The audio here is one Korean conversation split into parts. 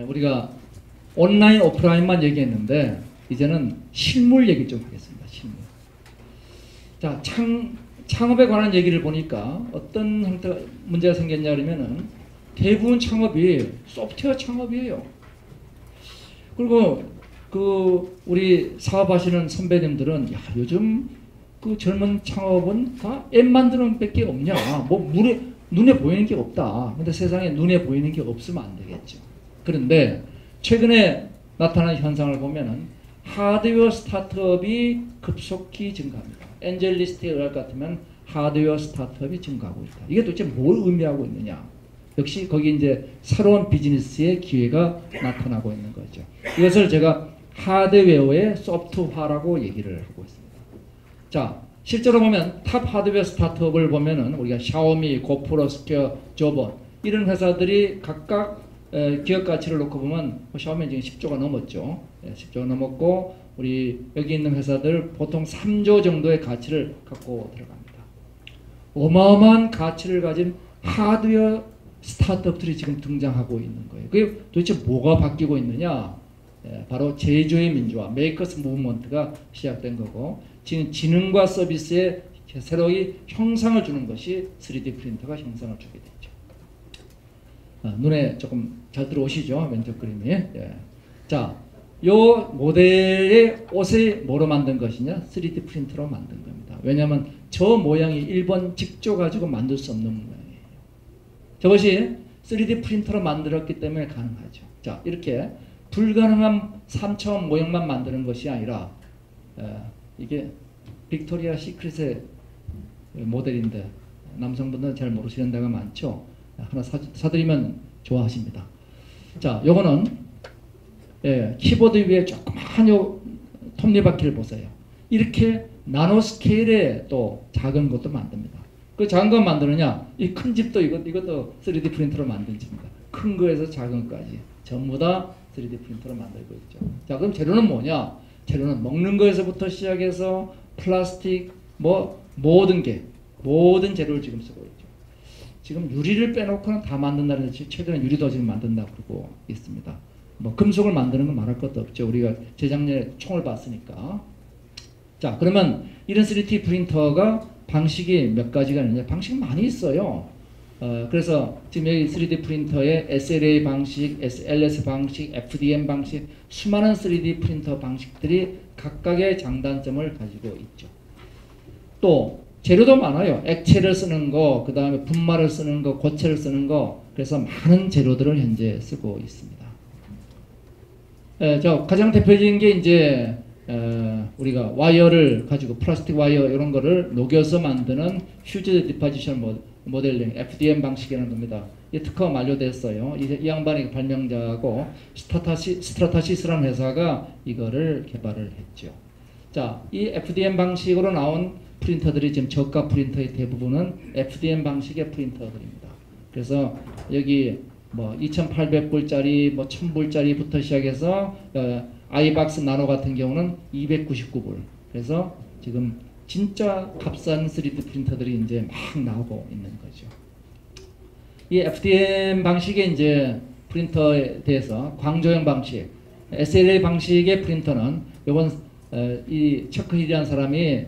우리가 온라인, 오프라인만 얘기했는데 이제는 실물 얘기 좀 하겠습니다. 실물. 자, 창업에 관한 얘기를 보니까 어떤 형태가 문제가 생겼냐 그러면은 대부분 창업이 소프트웨어 창업이에요. 그리고 우리 사업하시는 선배님들은 야, 요즘 그 젊은 창업은 다 앱 만드는 밖에 없냐. 뭐 눈에 보이는 게 없다. 근데 세상에 눈에 보이는 게 없으면 안 되겠죠. 그런데 최근에 나타난 현상을 보면은 하드웨어 스타트업이 급속히 증가합니다. 엔젤리스트에 의할 것 같으면 하드웨어 스타트업이 증가하고 있다. 이게 도대체 뭘 의미하고 있느냐? 역시 거기 이제 새로운 비즈니스의 기회가 나타나고 있는 거죠. 이것을 제가 하드웨어의 소프트화라고 얘기를 하고 있습니다. 자, 실제로 보면 탑 하드웨어 스타트업을 보면은 우리가 샤오미, 고프로, 스퀘어, 조본 이런 회사들이 각각 기업 가치를 놓고 보면 샤오미 지금 10조가 넘었죠. 10조가 넘었고 우리 여기 있는 회사들 보통 3조 정도의 가치를 갖고 들어갑니다. 어마어마한 가치를 가진 하드웨어 스타트업들이 지금 등장하고 있는 거예요. 그게 도대체 뭐가 바뀌고 있느냐? 바로 제조의 민주화, 메이커스 무브먼트가 시작된 거고 지금 지능과 서비스에 새로이 형상을 주는 것이 3D 프린터가 형상을 주게 됐죠. 눈에 조금 잘 들어오시죠? 왼쪽 그림이. 자, 요 모델의 옷을 뭐로 만든 것이냐? 3D 프린터로 만든 겁니다. 왜냐하면 저 모양이 1번 직조 가지고 만들 수 없는 모양이에요. 저것이 3D 프린터로 만들었기 때문에 가능하죠. 자, 이렇게 불가능한 3차원 모형만 만드는 것이 아니라 이게 빅토리아 시크릿의 모델인데 남성분들은 잘 모르시는 데가 많죠. 하나 사드리면 좋아하십니다. 자, 요거는 키보드 위에 조그만 요 톱니바퀴를 보세요. 이렇게 나노 스케일의 또 작은 것도 만듭니다. 그 작은 거 만드느냐? 이 큰 집도 이것도 3D 프린터로 만든 집입니다. 큰 거에서 작은 거까지 전부 다 3D 프린터로 만들고 있죠. 자, 그럼 재료는 뭐냐? 재료는 먹는 거에서부터 시작해서 플라스틱 모든 재료를 지금 쓰고 있죠. 지금 유리를 빼놓고는 다 만든다는 듯이 최근에 유리도 지금 만든다고 그러고 있습니다. 금속을 만드는 건 말할 것도 없죠. 우리가 재작년에 총을 봤으니까. 자, 그러면 이런 3D 프린터가 방식이 몇 가지가 있느냐? 방식이 많이 있어요. 그래서 지금 여기 3D 프린터에 SLA 방식, LS 방식, FDM 방식, 수많은 3D 프린터 방식들이 각각의 장단점을 가지고 있죠. 또 재료도 많아요. 액체를 쓰는 거, 그 다음에 분말을 쓰는 거, 고체를 쓰는 거, 그래서 많은 재료들을 현재 쓰고 있습니다. 가장 대표적인 게 이제 우리가 와이어를 가지고 플라스틱 와이어 이런 거를 녹여서 만드는 휴지 디포지션 모델링 FDM 방식이라는 겁니다. 이 특허가 만료됐어요. 이 양반이 발명자고 스트라타시스라는 회사가 이거를 개발을 했죠. 자, 이 FDM 방식으로 나온 프린터들이 지금 저가 프린터의 대부분은 FDM 방식의 프린터들입니다. 그래서 여기 2,800불짜리 1,000불짜리부터 시작해서 아이박스 나노 같은 경우는 299불. 그래서 지금 진짜 값싼 3D 프린터들이 이제 막 나오고 있는 거죠. 이 FDM 방식의 이제 프린터에 대해서 광조형 방식, SLA 방식의 프린터는 이번 이 처크 힐이라는 사람이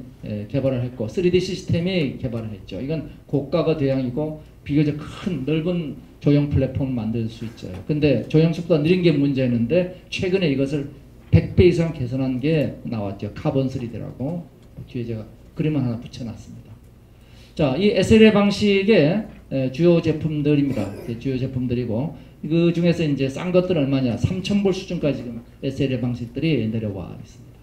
개발을 했고 3D 시스템이 개발을 했죠. 이건 고가가 대양이고 비교적 큰 넓은 조형 플랫폼을 만들 수 있죠. 근데 조형 속도가 느린 게 문제였는데 최근에 이것을 100배 이상 개선한 게 나왔죠. 카본 3D라고. 뒤에 제가 그림을 하나 붙여놨습니다. 자, 이 SLA 방식의 주요 제품들입니다. 주요 제품들이고 그 중에서 이제 싼 것들은 얼마냐? 3,000불 수준까지 지금 SLA 방식들이 내려와 있습니다.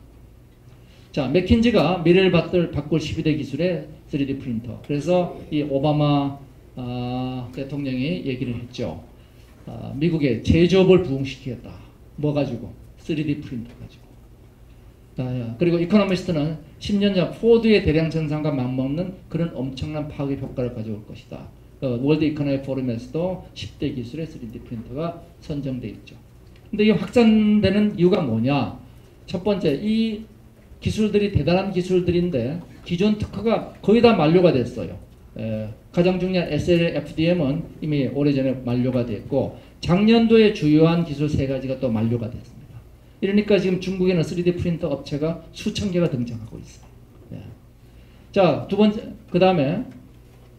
자, 맥킨지가 미래를 바꿀 12대 기술의 3D 프린터. 그래서 이 오바마 대통령이 얘기를 했죠. 미국의 제조업을 부흥시키겠다. 뭐 가지고? 3D 프린터 가지고. 그리고 이코노미스트는 10년 전 포드의 대량 생산과 맞먹는 그런 엄청난 파급 효과를 가져올 것이다. 월드 이코노미 포럼에서도 10대 기술의 3D 프린터가 선정돼 있죠. 근데 이 확산되는 이유가 뭐냐? 첫 번째, 이 기술들이 대단한 기술들인데 기존 특허가 거의 다 만료가 됐어요. 가장 중요한 SL FDM은 이미 오래전에 만료가 됐고 작년도에 주요한 기술 3가지가 또 만료가 됐습니다. 이러니까 지금 중국에는 3D 프린터 업체가 수천 개가 등장하고 있어요. 예. 자, 두 번째, 그 다음에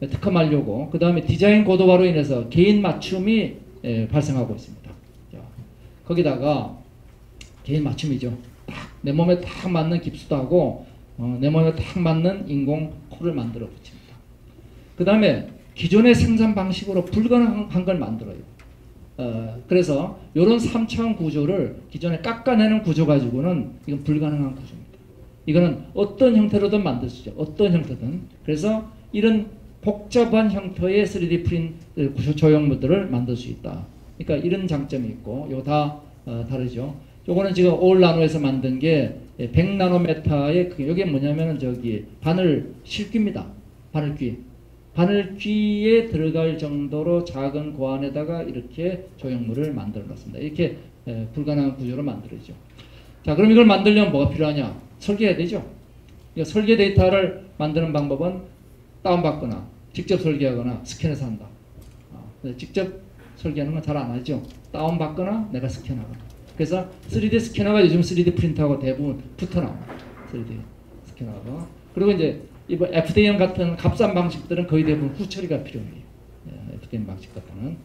특허 만료고, 그 다음에 디자인 고도화로 인해서 개인 맞춤이 발생하고 있습니다. 자, 거기다가 개인 맞춤이죠. 딱 내 몸에 딱 맞는 깁스도 하고 내 몸에 딱 맞는 인공 코를 만들어 붙입니다. 그 다음에 기존의 생산 방식으로 불가능한 걸 만들어요. 그래서 이런 3차원 구조를 기존에 깎아내는 구조 가지고는 이건 불가능한 구조입니다. 이거는 어떤 형태로든 만들 수 있죠. 어떤 형태든. 그래서 이런 복잡한 형태의 3D 프린트 조형물들을 만들 수 있다. 그러니까 이런 장점이 있고, 이거 다 다르죠. 요거는 지금 올 나노에서 만든 게 100나노메타의 이게 뭐냐면은 저기 바늘 실귀입니다. 바늘귀. 바늘귀에 들어갈 정도로 작은 고안에다가 이렇게 조형물을 만들어 놨습니다. 이렇게 불가능한 구조로 만들어죠. 자, 그럼 이걸 만들려면 뭐가 필요하냐? 설계해야 되죠. 그러니까 설계 데이터를 만드는 방법은 다운받거나 직접 설계하거나 스캔해서 한다. 직접 설계하는 건 잘 안 하죠. 다운받거나 내가 스캔하거나. 그래서 3D 스캐너가 요즘 3D 프린터하고 대부분 붙어 나옵니다. 3D 스캐너가. 그리고 이제 이번 FDM 같은 값싼 방식들은 거의 대부분 후처리가 필요해요. FDM 방식 같은.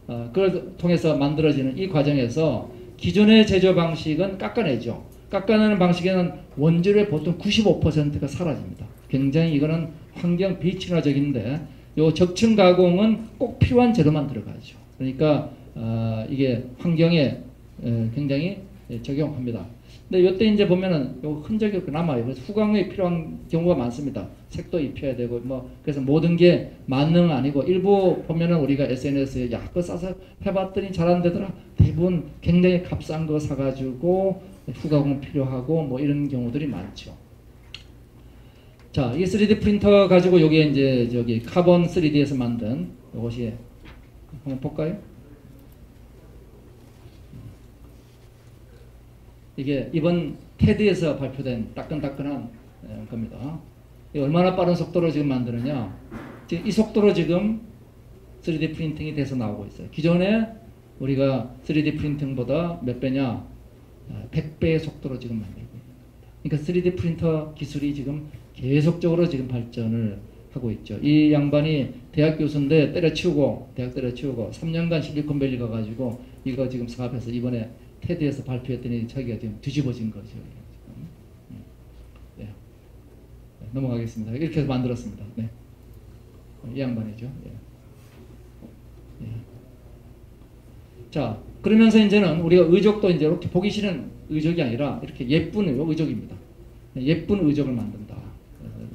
그걸 통해서 만들어지는 이 과정에서 기존의 제조 방식은 깎아내죠. 깎아내는 방식에는 원재료의 보통 95%가 사라집니다. 굉장히 이거는 환경 비친화적인데 요 적층 가공은 꼭 필요한 재료만 들어가죠. 그러니까 이게 환경에 굉장히 적용합니다. 근데 이때 이제 보면은 요 흔적이 남아요. 그래서 후광이 필요한 경우가 많습니다. 색도 입혀야 되고 뭐 그래서 모든 게 만능 아니고 일부 보면은 우리가 SNS에 야 그거 싸서 해봤더니 잘 안 되더라. 대부분 굉장히 값싼 거 사가지고 후가공 필요하고 뭐 이런 경우들이 많죠. 자, 이 3D 프린터 가지고 여기에 이제 저기 카본 3D에서 만든 이것이 한번 볼까요? 이게 이번 테드에서 발표된 따끈따끈한 겁니다. 얼마나 빠른 속도로 지금 만드느냐? 지금 이 속도로 지금 3D 프린팅이 돼서 나오고 있어요. 기존에 우리가 3D 프린팅보다 몇 배냐? 100배의 속도로 지금 만들고 있습니다. 그러니까 3D 프린터 기술이 지금 계속적으로 지금 발전을 하고 있죠. 이 양반이 대학 교수인데 대학 때려치우고 3년간 실리콘밸리 가가지고 이거 지금 사업해서 이번에 테드에서 발표했더니 자기가 지금 뒤집어진 거죠. 네. 넘어가겠습니다. 이렇게 해서 만들었습니다. 네. 이 양반이죠. 네. 네. 자, 그러면서 이제는 우리가 의족도 이제 이렇게 보기 싫은 의족이 아니라 이렇게 예쁜 의족입니다. 예쁜 의족을 만든다.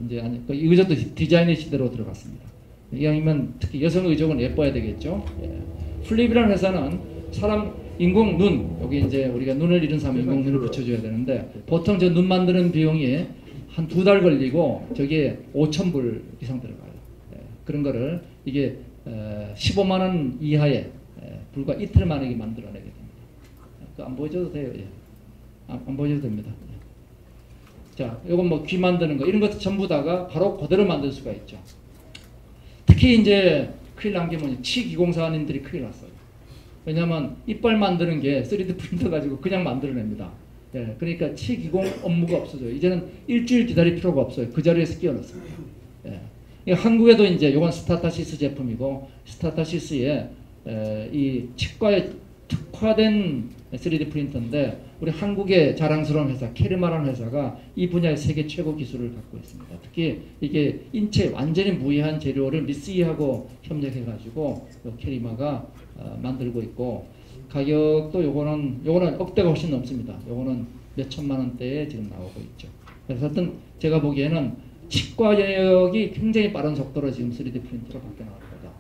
이제 이 의족도 디자인의 시대로 들어갔습니다. 이왕이면 특히 여성 의족은 예뻐야 되겠죠. 예. 플립이라는 회사는 사람 인공 눈, 여기 이제 우리가 눈을 잃은 사람 인공 눈을 붙여줘야 되는데 보통 저 눈 만드는 비용이 한 2달 걸리고 저게 5,000불 이상 들어가요. 예. 그런 거를 이게 15만 원 이하에 불과 이틀 만에 이게 만들어내게 됩니다. 안 보여줘도 돼요. 예. 안 보여줘도 됩니다. 예. 자, 요건 뭐 귀 만드는 거 이런 것도 전부 다가 바로 그대로 만들 수가 있죠. 특히 이제 큰일 난 게 뭐냐, 치기공사님들이 큰일 났어요. 왜냐하면 이빨 만드는 게 3D 프린터 가지고 그냥 만들어냅니다. 예, 그러니까 치기공 업무가 없어져요. 이제는 일주일 기다릴 필요가 없어요. 그 자리에서 끼워넣습니다. 예. 한국에도 이제 이건 스타타시스 제품이고 스타타시스의 이 치과에 특화된 3D 프린터인데 우리 한국의 자랑스러운 회사 캐리마라는 회사가 이 분야의 세계 최고 기술을 갖고 있습니다. 특히 이게 인체 완전히 무해한 재료를 미쓰이하고 협력해가지고 캐리마가 만들고 있고 가격도 요거는 억대가 훨씬 넘습니다. 요거는 몇 천만 원대에 지금 나오고 있죠. 그래서 하여튼 제가 보기에는 치과 영역이 굉장히 빠른 속도로 지금 3D 프린터로 바뀌어 나올 거다.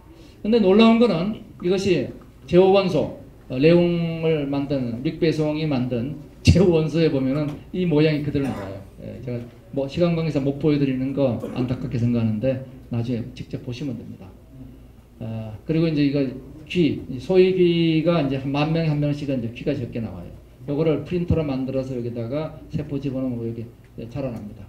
근데 놀라운 거는 이것이 제호원소 레옹을 만든 릭배송이 만든 제호원소에 보면은 이 모양이 그대로 나와요. 예, 제가 뭐 시간 관계상 못 보여드리는 거 안타깝게 생각하는데 나중에 직접 보시면 됩니다. 그리고 이제 이거 귀, 소위 귀가 이제 한 10,000명 한 명씩은 이제 귀가 적게 나와요. 요거를 프린터로 만들어서 여기다가 세포 집어넣으면 여기 자라납니다.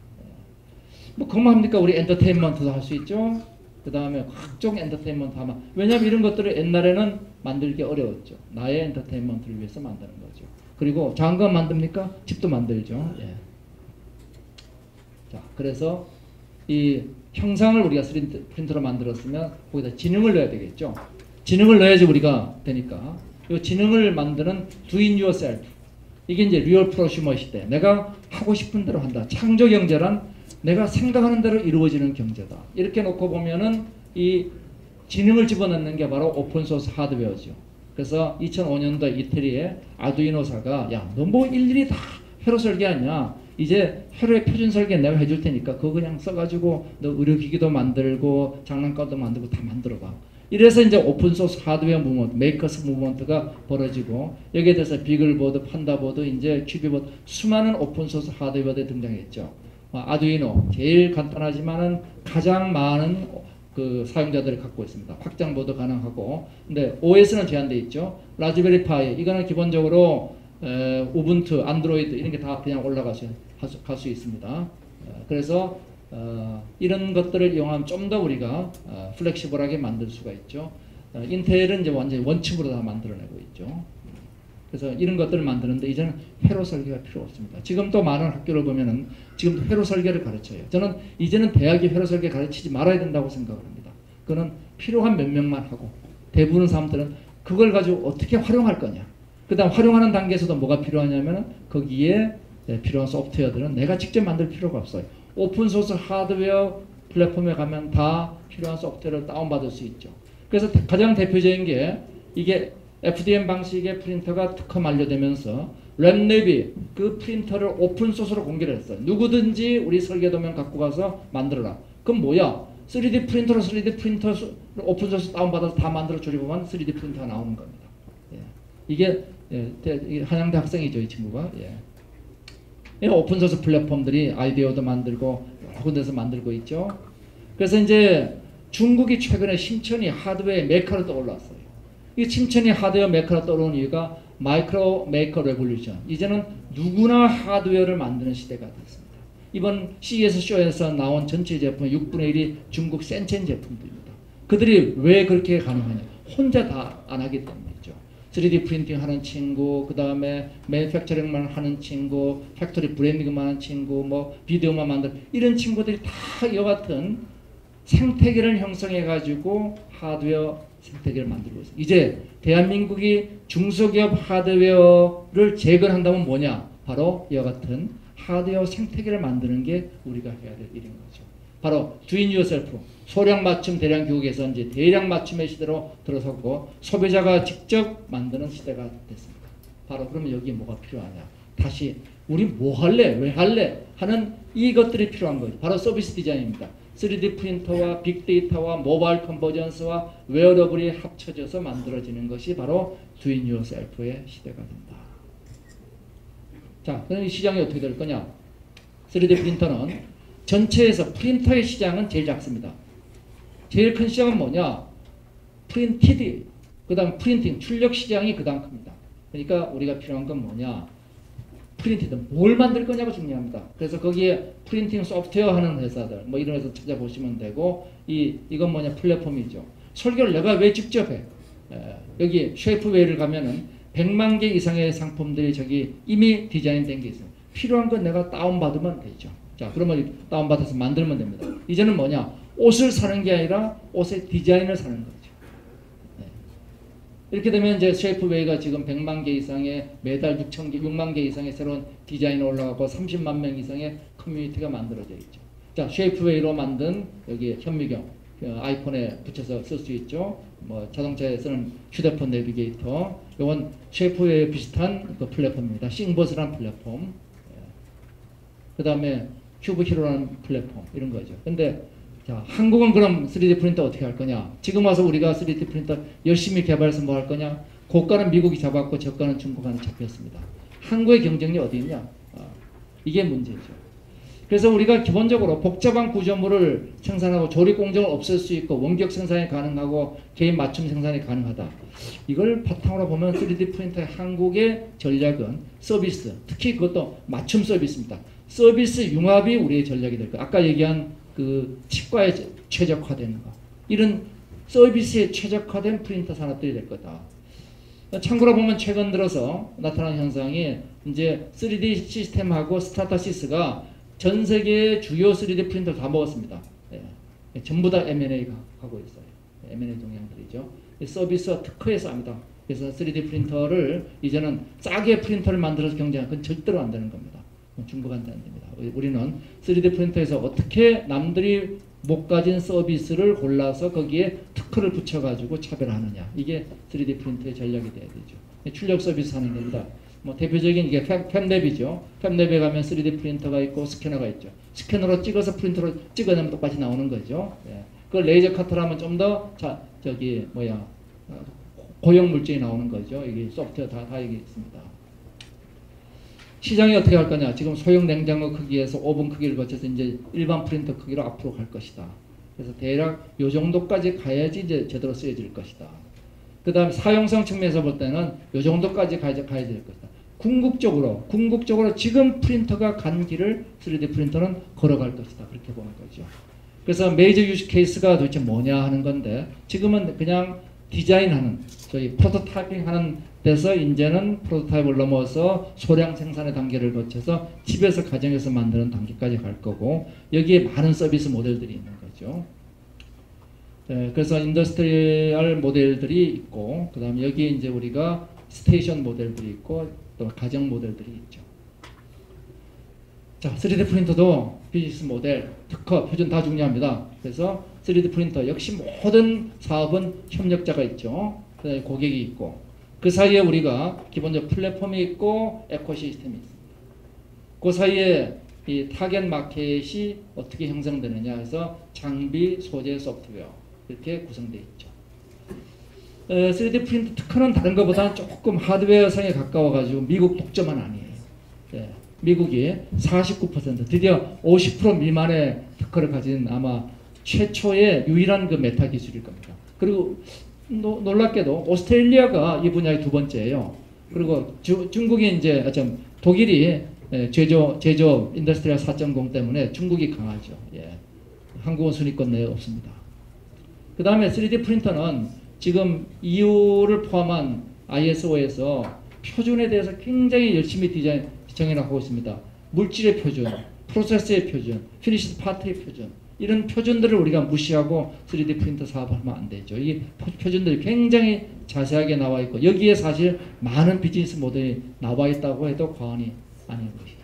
뭐 그것만 합니까? 우리 엔터테인먼트도 할 수 있죠. 그 다음에 각종 엔터테인먼트 하면, 왜냐하면 이런 것들을 옛날에는 만들기 어려웠죠. 나의 엔터테인먼트를 위해서 만드는 거죠. 그리고 장관 만듭니까? 집도 만들죠. 예. 자, 그래서 이 형상을 우리가 3D 프린터로 만들었으면 거기다 지능을 넣어야 되겠죠. 지능을 넣어야지 우리가 되니까. 이 지능을 만드는 do it yourself. 이게 이제 리얼 프로슈머 시대. 내가 하고 싶은 대로 한다. 창조 경제란 내가 생각하는 대로 이루어지는 경제다. 이렇게 놓고 보면은 이 지능을 집어넣는 게 바로 오픈소스 하드웨어죠. 그래서 2005년도 이태리의 아두이노사가 야, 너 뭐 일일이 다 회로 설계하냐? 이제 회로의 표준 설계 내가 해줄 테니까 그거 그냥 써가지고 너 의료기기도 만들고 장난감도 만들고 다 만들어봐. 이래서 이제 오픈소스 하드웨어 무브먼트, 메이커스 무브먼트가 벌어지고 여기에 대해서 비글보드, 판다보드, 이제 큐비보드 수많은 오픈소스 하드웨어들이 등장했죠. 아두이노 제일 간단하지만은 가장 많은 그 사용자들을 갖고 있습니다. 확장보드 가능하고, 근데 OS는 제한되어 있죠. 라즈베리 파이 이거는 기본적으로 우분투, 안드로이드 이런 게 다 그냥 올라갈 수 있습니다. 그래서 이런 것들을 이용하면 좀 더 우리가 플렉시블하게 만들 수가 있죠. 인텔은 이제 완전히 원칙으로 다 만들어내고 있죠. 그래서 이런 것들을 만드는데 이제는 회로 설계가 필요 없습니다. 지금 또 많은 학교를 보면은 지금 회로 설계를 가르쳐요. 저는 이제는 대학이 회로 설계 가르치지 말아야 된다고 생각을 합니다. 그거는 필요한 몇 명만 하고 대부분 사람들은 그걸 가지고 어떻게 활용할 거냐. 그 다음 활용하는 단계에서도 뭐가 필요하냐면 거기에 필요한 소프트웨어들은 내가 직접 만들 필요가 없어요. 오픈소스 하드웨어 플랫폼에 가면 다 필요한 소프트웨어를 다운받을 수 있죠. 그래서 가장 대표적인 게 이게 FDM 방식의 프린터가 특허 만료되면서 랩랩이 그 프린터를 오픈소스로 공개를 했어요. 누구든지 우리 설계도면 갖고 가서 만들어라. 그럼 뭐야? 3D 프린터로 3D 프린터 오픈소스 다운받아서 다 만들어 조립하면 3D 프린터가 나오는 겁니다. 예. 이게 한양대 학생이죠, 이 친구가. 예. 오픈소스 플랫폼들이 아이디어도 만들고 여러 군데서 만들고 있죠. 그래서 이제 중국이 최근에 심천이 하드웨어 메카로 떠올랐어요. 이 심천이 하드웨어 메카로 떠오르는 이유가 마이크로 메이커 레볼루션. 이제는 누구나 하드웨어를 만드는 시대가 됐습니다. 이번 CES 쇼에서 나온 전체 제품 6분의 1이 중국 센첸 제품들입니다. 그들이 왜 그렇게 가능하냐? 혼자 다 안 하기 때문이죠. 3D 프린팅 하는 친구, 그 다음에 매니팩처링만 하는 친구, 팩토리 브랜딩만 하는 친구, 뭐 비디오만 만드는 이런 친구들이 다 이와 같은 생태계를 형성해가지고 하드웨어 생태계를 만들고 있어요. 이제 대한민국이 중소기업 하드웨어를 재건한다면 뭐냐? 바로 이와 같은 하드웨어 생태계를 만드는 게 우리가 해야 될 일인 거죠. 바로 do it yourself, 소량 맞춤 대량 교육에서 이제 대량 맞춤의 시대로 들어섰고 소비자가 직접 만드는 시대가 됐습니다. 바로 그러면 여기에 뭐가 필요하냐? 다시 우리 뭐 할래? 왜 할래? 하는 이것들이 필요한 거죠. 바로 서비스 디자인입니다. 3D 프린터와 빅데이터와 모바일 컨버전스와 웨어러블이 합쳐져서 만들어지는 것이 바로 do it yourself의 시대가 된다. 자, 그럼 이 시장이 어떻게 될 거냐? 3D 프린터는 전체에서 프린터의 시장은 제일 작습니다. 제일 큰 시장은 뭐냐? 프린티드, 그 다음 프린팅, 출력 시장이 그 다음 큽니다. 그러니까 우리가 필요한 건 뭐냐? 프린티드, 뭘 만들 거냐가 중요합니다. 그래서 거기에 프린팅 소프트웨어 하는 회사들, 뭐 이런 회사 찾아보시면 되고, 이건 뭐냐? 플랫폼이죠. 설계를 내가 왜 직접 해? 여기 쉐이프웨이를 가면은 100만 개 이상의 상품들이 저기 이미 디자인된 게 있어요. 필요한 건 내가 다운받으면 되죠. 자, 그러면 다운받아서 만들면 됩니다. 이제는 뭐냐? 옷을 사는 게 아니라 옷의 디자인을 사는 거죠. 네. 이렇게 되면 이제 쉐이프웨이가 지금 100만 개 이상의 매달 6만 개 이상의 새로운 디자인이 올라가고 30만 명 이상의 커뮤니티가 만들어져 있죠. 자, 쉐이프웨이로 만든 여기 현미경 아이폰에 붙여서 쓸 수 있죠. 뭐 자동차에 쓰는 휴대폰 내비게이터. 이건 쉐이프웨이 비슷한 그 플랫폼입니다. 싱버스라는 플랫폼. 그 다음에 큐브 히로라는 플랫폼 이런 거죠. 근데 자, 한국은 그럼 3D 프린터 어떻게 할 거냐? 지금 와서 우리가 3D 프린터 열심히 개발해서 뭐 할 거냐? 고가는 미국이 잡았고 저가는 중국한테 잡혔습니다. 한국의 경쟁력이 어디 있냐? 이게 문제죠. 그래서 우리가 기본적으로 복잡한 구조물을 생산하고 조립 공정을 없앨 수 있고 원격 생산이 가능하고 개인 맞춤 생산이 가능하다. 이걸 바탕으로 보면 3D 프린터의 한국의 전략은 서비스, 특히 그것도 맞춤 서비스입니다. 서비스 융합이 우리의 전략이 될 거예요. 아까 얘기한 그 치과에 최적화되는 거. 이런 서비스에 최적화된 프린터 산업들이 될 거다. 참고로 보면 최근 들어서 나타난 현상이 이제 3D 시스템하고 스타타시스가 전 세계의 주요 3D 프린터 다 먹었습니다. 예. 전부 다 M&A 하고 있어요. M&A 동향들이죠. 서비스와 특허에서 합니다. 그래서 3D 프린터를 이제는 싸게 프린터를 만들어서 경쟁하는 건 절대로 안 되는 겁니다. 중국한테 안 됩니다. 우리는 3D 프린터에서 어떻게 남들이 못 가진 서비스를 골라서 거기에 특허를 붙여가지고 차별하느냐. 이게 3D 프린터의 전략이 돼야 되죠. 출력 서비스 하는 겁니다. 뭐 대표적인 이게 팹랩이죠. 팹랩에 가면 3D 프린터가 있고 스캐너가 있죠. 스캐너로 찍어서 프린터로 찍어내면 똑같이 나오는 거죠. 예. 그 레이저 카터로 하면 좀 더 고형 물질이 나오는 거죠. 이게 소프트웨어 다 여기 있습니다. 시장이 어떻게 할 거냐. 지금 소형 냉장고 크기에서 오븐 크기를 거쳐서 이제 일반 프린터 크기로 앞으로 갈 것이다. 그래서 대략 요 정도까지 가야지 이제 제대로 쓰여질 것이다. 그 다음에 사용성 측면에서 볼 때는 요 정도까지 가야 될 것이다. 궁극적으로 지금 프린터가 간 길을 3D 프린터는 걸어갈 것이다. 그렇게 보는 거죠. 그래서 메이저 유즈 케이스가 도대체 뭐냐 하는 건데 지금은 그냥 디자인하는 저희 프로토타이핑 하는 데서 이제는 프로토타입을 넘어서 소량 생산의 단계를 거쳐서 집에서 가정에서 만드는 단계까지 갈 거고 여기에 많은 서비스 모델들이 있는 거죠. 네, 그래서 인더스트리얼 모델들이 있고 그 다음에 여기에 이제 우리가 스테이션 모델들이 있고 또 가정 모델들이 있죠. 자, 3D 프린터도 비즈니스 모델, 특허, 표준 다 중요합니다. 그래서 3D 프린터 역시 모든 사업은 협력자가 있죠. 그다음에 고객이 있고 그 사이에 우리가 기본적으로 플랫폼이 있고 에코시스템이 있습니다. 그 사이에 이 타겟 마켓이 어떻게 형성되느냐 해서 장비, 소재, 소프트웨어 이렇게 구성되어 있죠. 3D 프린터 특허는 다른 것보다는 조금 하드웨어성에 가까워가지고 미국 독점은 아니에요. 네. 미국이 49% 드디어 50% 미만의 특허를 가진 아마 최초의 유일한 그 메타 기술일 겁니다. 그리고 놀랍게도 오스트레일리아가 이 분야의 두 번째예요. 그리고 중국이 이제 독일이 제조 인더스트리얼 4.0 때문에 중국이 강하죠. 예. 한국은 순위권 내에 없습니다. 그 다음에 3D 프린터는 지금 EU를 포함한 ISO에서 표준에 대해서 굉장히 열심히 디자인을 하고 있습니다. 물질의 표준, 프로세스의 표준, 피니시드 파트의 표준 이런 표준들을 우리가 무시하고 3D 프린터 사업을 하면 안 되죠. 이 표준들이 굉장히 자세하게 나와 있고 여기에 사실 많은 비즈니스 모델이 나와 있다고 해도 과언이 아닌 것이죠.